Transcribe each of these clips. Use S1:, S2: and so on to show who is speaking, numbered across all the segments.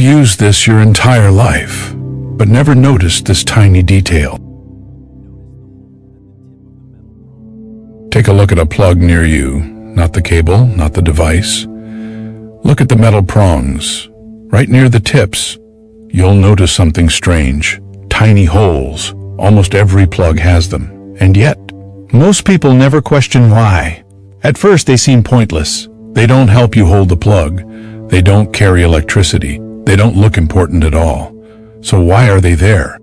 S1: used this your entire life, but never noticed this tiny detail. Take a look at a plug near you, not the cable, not the device. Look at the metal prongs. Right near the tips, you'll notice something strange. Tiny holes. Almost every plug has them. And yet, most people never question why. At first they seem pointless. They don't help you hold the plug. They don't carry electricity. They don't look important at all. So why are they there?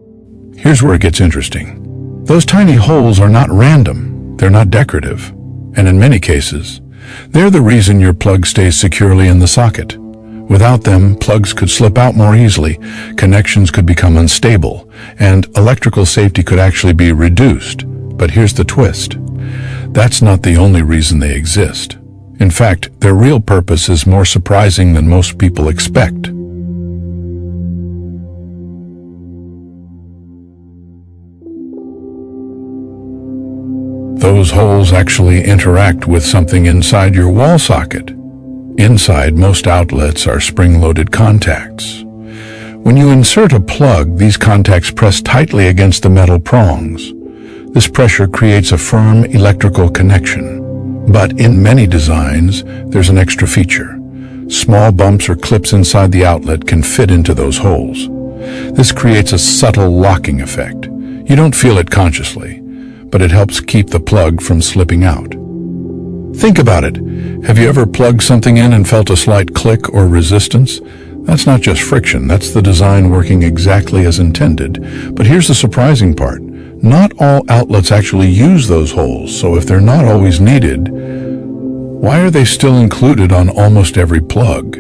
S1: Here's where it gets interesting. Those tiny holes are not random. They're not decorative. And in many cases, they're the reason your plug stays securely in the socket. Without them, plugs could slip out more easily, connections could become unstable, and electrical safety could actually be reduced. But here's the twist. That's not the only reason they exist. In fact, their real purpose is more surprising than most people expect. Those holes actually interact with something inside your wall socket. Inside, most outlets are spring-loaded contacts. When you insert a plug, these contacts press tightly against the metal prongs. This pressure creates a firm electrical connection. But in many designs, there's an extra feature. Small bumps or clips inside the outlet can fit into those holes. This creates a subtle locking effect. You don't feel it consciously, but it helps keep the plug from slipping out. Think about it. Have you ever plugged something in and felt a slight click or resistance? That's not just friction, that's the design working exactly as intended. But here's the surprising part. Not all outlets actually use those holes, so if they're not always needed, why are they still included on almost every plug?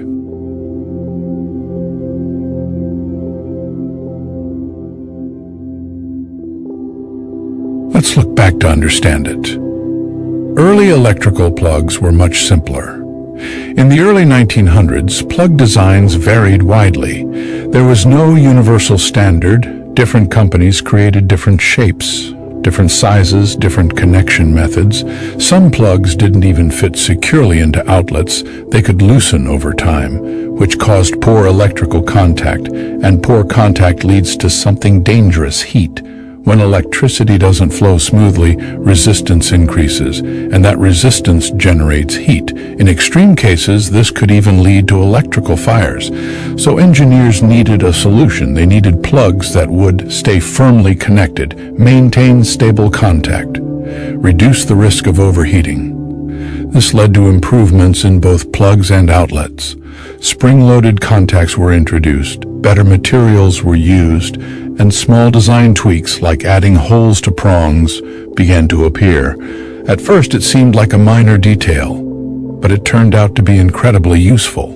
S1: Let's look back to understand it. Early electrical plugs were much simpler. In the early 1900s, plug designs varied widely. There was no universal standard. Different companies created different shapes, different sizes, different connection methods. Some plugs didn't even fit securely into outlets. They could loosen over time, which caused poor electrical contact, and poor contact leads to something dangerous, heat. When electricity doesn't flow smoothly, resistance increases, and that resistance generates heat. In extreme cases, this could even lead to electrical fires. So engineers needed a solution. They needed plugs that would stay firmly connected, maintain stable contact, reduce the risk of overheating. This led to improvements in both plugs and outlets. Spring-loaded contacts were introduced, better materials were used, and small design tweaks like adding holes to prongs began to appear. At first it seemed like a minor detail, but it turned out to be incredibly useful.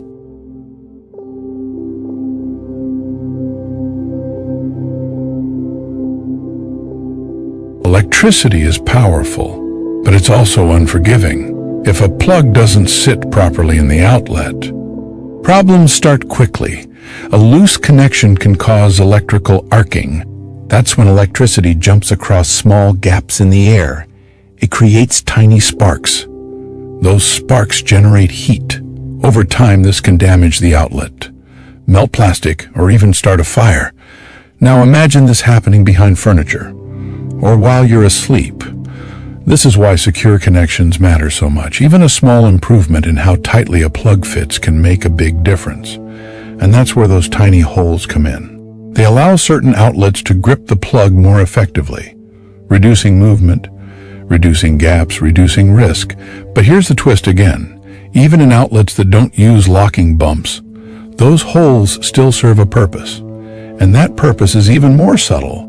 S1: Electricity is powerful, but it's also unforgiving. If a plug doesn't sit properly in the outlet, problems start quickly. A loose connection can cause electrical arcing. That's when electricity jumps across small gaps in the air. It creates tiny sparks. Those sparks generate heat. Over time, this can damage the outlet, melt plastic, or even start a fire. Now imagine this happening behind furniture, or while you're asleep. This is why secure connections matter so much. Even a small improvement in how tightly a plug fits can make a big difference. And that's where those tiny holes come in. They allow certain outlets to grip the plug more effectively, reducing movement, reducing gaps, reducing risk. But here's the twist again. Even in outlets that don't use locking bumps, those holes still serve a purpose. And that purpose is even more subtle.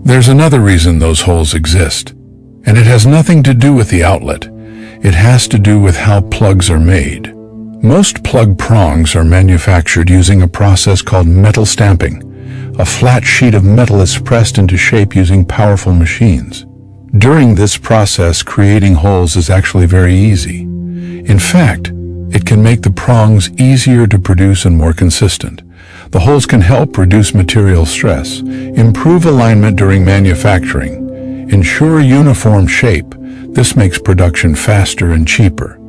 S1: There's another reason those holes exist. And it has nothing to do with the outlet. It has to do with how plugs are made. Most plug prongs are manufactured using a process called metal stamping. A flat sheet of metal is pressed into shape using powerful machines. During this process, creating holes is actually very easy. In fact, it can make the prongs easier to produce and more consistent. The holes can help reduce material stress, improve alignment during manufacturing, Ensure uniform shape. This makes production faster and cheaper.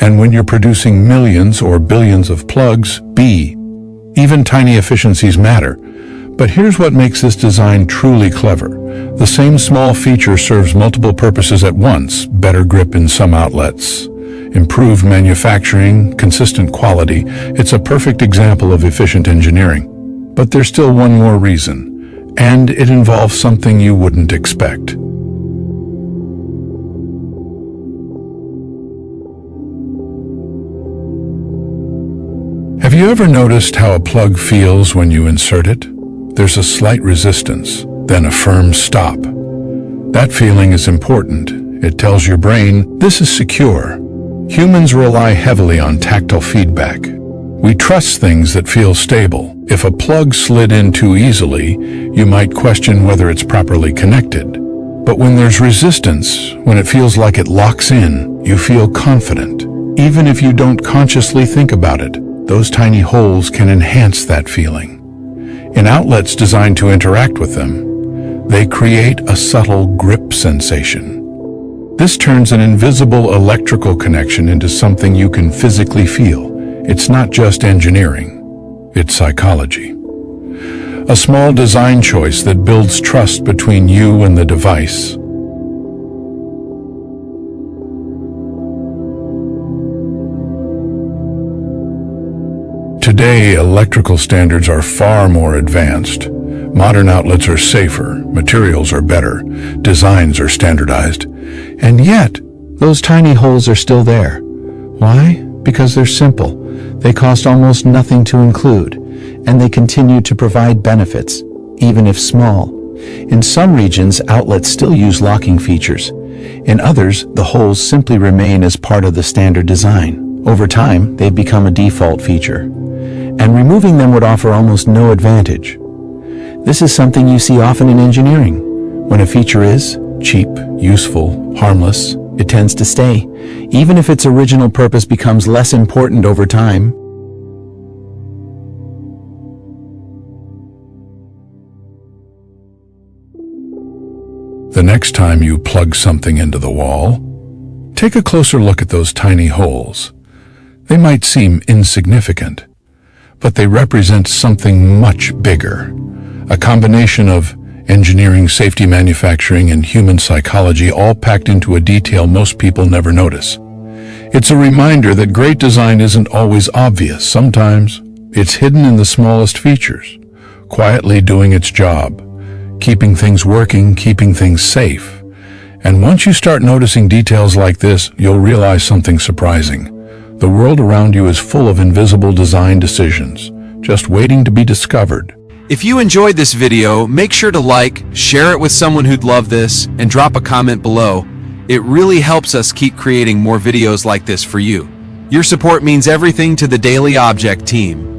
S1: And when you're producing millions or billions of plugs, even tiny efficiencies matter. But here's what makes this design truly clever. The same small feature serves multiple purposes at once. Better grip in some outlets, improved manufacturing, consistent quality. It's a perfect example of efficient engineering. But there's still one more reason, and it involves something you wouldn't expect. Have you ever noticed how a plug feels when you insert it? There's a slight resistance, then a firm stop. That feeling is important. It tells your brain, this is secure. Humans rely heavily on tactile feedback. We trust things that feel stable. If a plug slid in too easily, you might question whether it's properly connected. But when there's resistance, when it feels like it locks in, you feel confident. Even if you don't consciously think about it, those tiny holes can enhance that feeling. In outlets designed to interact with them, they create a subtle grip sensation. This turns an invisible electrical connection into something you can physically feel. It's not just engineering, it's psychology. A small design choice that builds trust between you and the device. Today, electrical standards are far more advanced. Modern outlets are safer, materials are better, designs are standardized. And yet, those tiny holes are still there. Why? Because they're simple. They cost almost nothing to include, and they continue to provide benefits, even if small. In some regions, outlets still use locking features. In others, the holes simply remain as part of the standard design. Over time, they've become a default feature, and removing them would offer almost no advantage. This is something you see often in engineering. When a feature is cheap, useful, harmless, it tends to stay, even if its original purpose becomes less important over time. The next time you plug something into the wall, take a closer look at those tiny holes. They might seem insignificant, but they represent something much bigger. A combination of engineering, safety, manufacturing, and human psychology all packed into a detail most people never notice. It's a reminder that great design isn't always obvious. Sometimes it's hidden in the smallest features, quietly doing its job, keeping things working, keeping things safe. And once you start noticing details like this, you'll realize something surprising. The world around you is full of invisible design decisions, just waiting to be discovered.
S2: If you enjoyed this video, make sure to like, share it with someone who'd love this, and drop a comment below. It really helps us keep creating more videos like this for you. Your support means everything to the Daily Object team.